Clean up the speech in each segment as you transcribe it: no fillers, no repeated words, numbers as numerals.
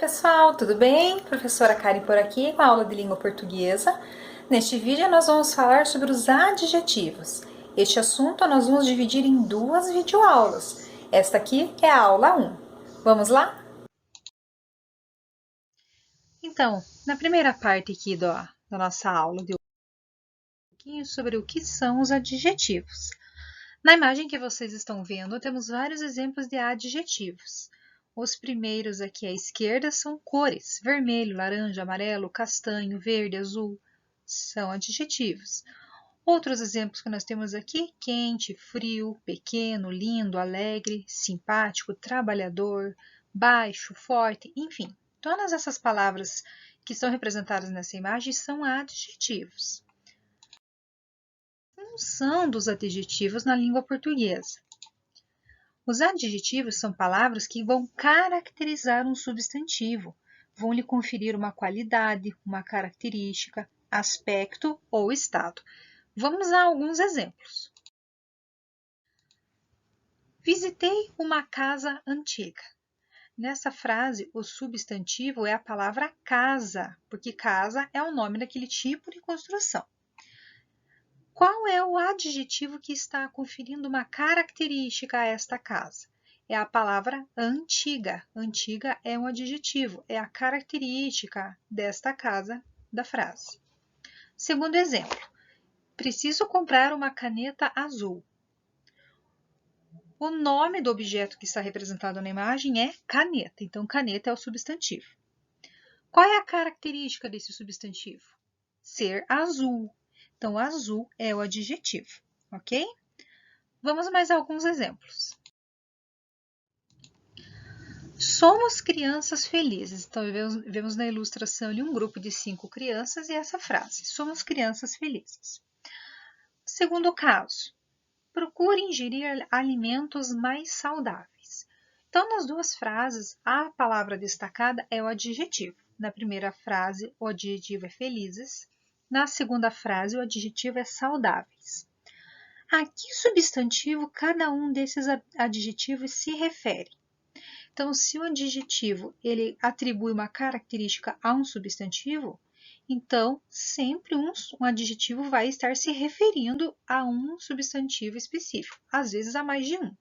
Pessoal, tudo bem? Professora Karen por aqui com a aula de língua portuguesa. Neste vídeo nós vamos falar sobre os adjetivos. Este assunto nós vamos dividir em duas videoaulas. Esta aqui é a aula 1. Vamos lá? Então, na primeira parte aqui da nossa aula de um pouquinho sobre o que são os adjetivos. Na imagem que vocês estão vendo, temos vários exemplos de adjetivos. Os primeiros aqui à esquerda são cores: vermelho, laranja, amarelo, castanho, verde, azul. São adjetivos. Outros exemplos que nós temos aqui: quente, frio, pequeno, lindo, alegre, simpático, trabalhador, baixo, forte, enfim. Todas essas palavras que são representadas nessa imagem são adjetivos. A função dos adjetivos na língua portuguesa. Os adjetivos são palavras que vão caracterizar um substantivo, vão lhe conferir uma qualidade, uma característica, aspecto ou estado. Vamos a alguns exemplos. Visitei uma casa antiga. Nessa frase, o substantivo é a palavra casa, porque casa é o nome daquele tipo de construção. Qual é o adjetivo que está conferindo uma característica a esta casa? É a palavra antiga. Antiga é um adjetivo, é a característica desta casa da frase. Segundo exemplo, preciso comprar uma caneta azul. O nome do objeto que está representado na imagem é caneta, então caneta é o substantivo. Qual é a característica desse substantivo? Ser azul. Então, azul é o adjetivo, ok? Vamos a mais alguns exemplos. Somos crianças felizes. Então, vemos na ilustração ali um grupo de 5 crianças e essa frase: somos crianças felizes. Segundo caso, procure ingerir alimentos mais saudáveis. Então, nas duas frases, a palavra destacada é o adjetivo. Na primeira frase, o adjetivo é felizes. Na segunda frase, o adjetivo é saudáveis. A que substantivo cada um desses adjetivos se refere? Então, se o adjetivo ele atribui uma característica a um substantivo, então sempre um adjetivo vai estar se referindo a um substantivo específico, às vezes a mais de um.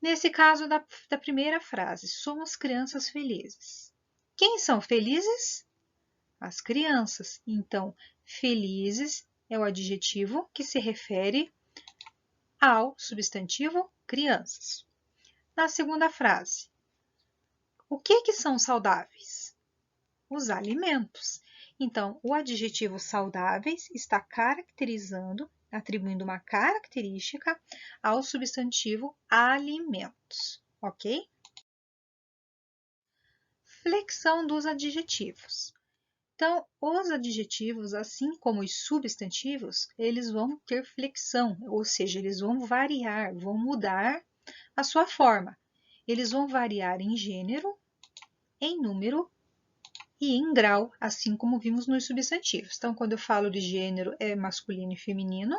Nesse caso da primeira frase, somos crianças felizes. Quem são felizes? As crianças. Então, felizes é o adjetivo que se refere ao substantivo crianças. Na segunda frase, o que são saudáveis? Os alimentos. Então, o adjetivo saudáveis está caracterizando, atribuindo uma característica ao substantivo alimentos, ok? Flexão dos adjetivos. Então, os adjetivos, assim como os substantivos, eles vão ter flexão, ou seja, eles vão variar, vão mudar a sua forma. Eles vão variar em gênero, em número e em grau, assim como vimos nos substantivos. Então, quando eu falo de gênero, é masculino e feminino,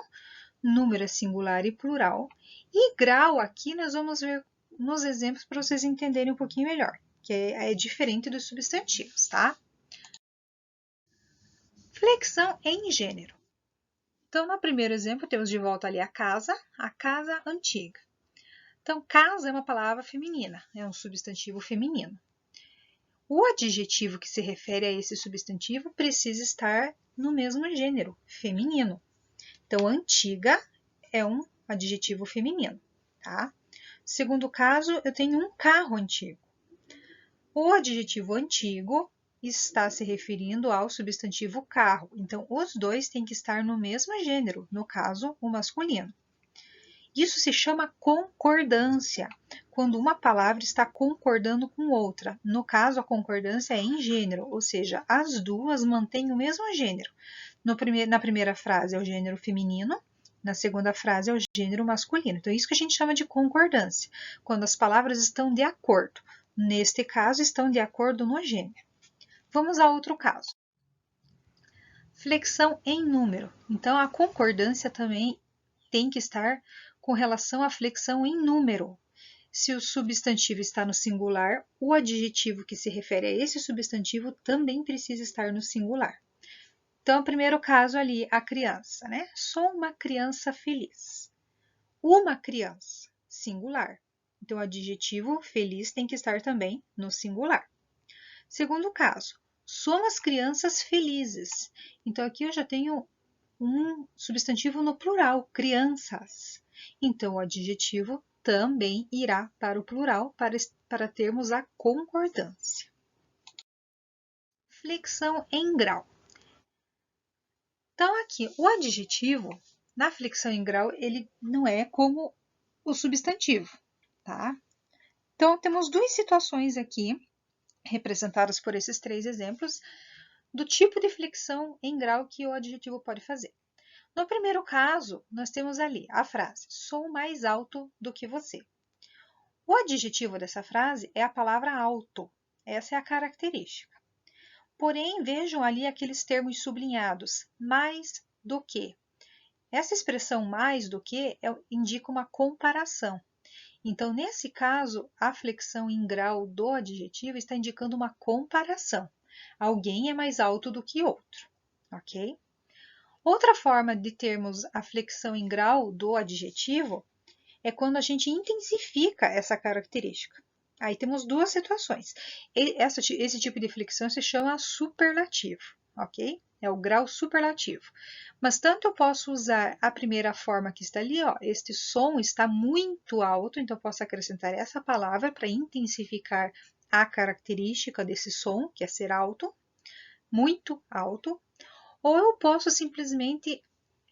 número é singular e plural, e grau aqui nós vamos ver nos exemplos para vocês entenderem um pouquinho melhor, que é diferente dos substantivos, tá? Flexão em gênero. Então, no primeiro exemplo, temos de volta ali a casa antiga. Então, casa é uma palavra feminina, é um substantivo feminino. O adjetivo que se refere a esse substantivo precisa estar no mesmo gênero, feminino. Então, antiga é um adjetivo feminino, tá? Segundo caso, eu tenho um carro antigo. O adjetivo antigo está se referindo ao substantivo carro. Então, os dois têm que estar no mesmo gênero, no caso, o masculino. Isso se chama concordância, quando uma palavra está concordando com outra. No caso, a concordância é em gênero, ou seja, as duas mantêm o mesmo gênero. Na primeira frase é o gênero feminino, na segunda frase é o gênero masculino. Então, é isso que a gente chama de concordância, quando as palavras estão de acordo. Neste caso, estão de acordo no gênero. Vamos a outro caso. Flexão em número. Então, a concordância também tem que estar com relação à flexão em número. Se o substantivo está no singular, o adjetivo que se refere a esse substantivo também precisa estar no singular. Então, o primeiro caso ali, a criança, né? Sou uma criança feliz. Uma criança, singular. Então, o adjetivo feliz tem que estar também no singular. Segundo caso, somos crianças felizes. Então, aqui eu já tenho um substantivo no plural, crianças. Então, o adjetivo também irá para o plural para termos a concordância. Flexão em grau. Então, aqui, o adjetivo, na flexão em grau, ele não é como o substantivo, tá? Então, temos duas situações aqui, representadas por esses três exemplos, do tipo de flexão em grau que o adjetivo pode fazer. No primeiro caso, nós temos ali a frase, sou mais alto do que você. O adjetivo dessa frase é a palavra alto, essa é a característica. Porém, vejam ali aqueles termos sublinhados, mais do que. Essa expressão mais do que indica uma comparação. Então, nesse caso, a flexão em grau do adjetivo está indicando uma comparação. Alguém é mais alto do que outro, ok? Outra forma de termos a flexão em grau do adjetivo é quando a gente intensifica essa característica. Aí temos duas situações. Esse tipo de flexão se chama superlativo, ok? É o grau superlativo. Mas tanto eu posso usar a primeira forma que está ali, ó, este som está muito alto, então eu posso acrescentar essa palavra para intensificar a característica desse som, que é ser alto, muito alto, ou eu posso simplesmente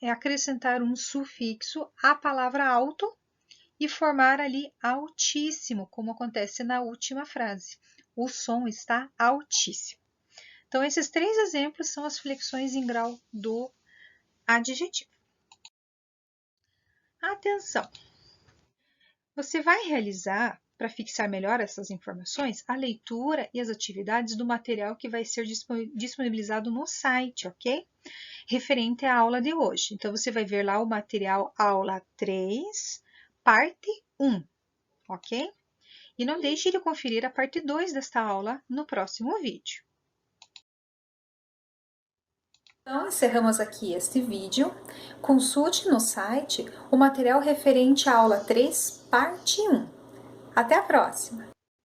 acrescentar um sufixo à palavra alto e formar ali altíssimo, como acontece na última frase. O som está altíssimo. Então, esses três exemplos são as flexões em grau do adjetivo. Atenção! Você vai realizar, para fixar melhor essas informações, a leitura e as atividades do material que vai ser disponibilizado no site, ok? Referente à aula de hoje. Então, você vai ver lá o material aula 3, parte 1, ok? E não deixe de conferir a parte 2 desta aula no próximo vídeo. Então, encerramos aqui este vídeo. Consulte no site o material referente à aula 3, parte 1. Até a próxima!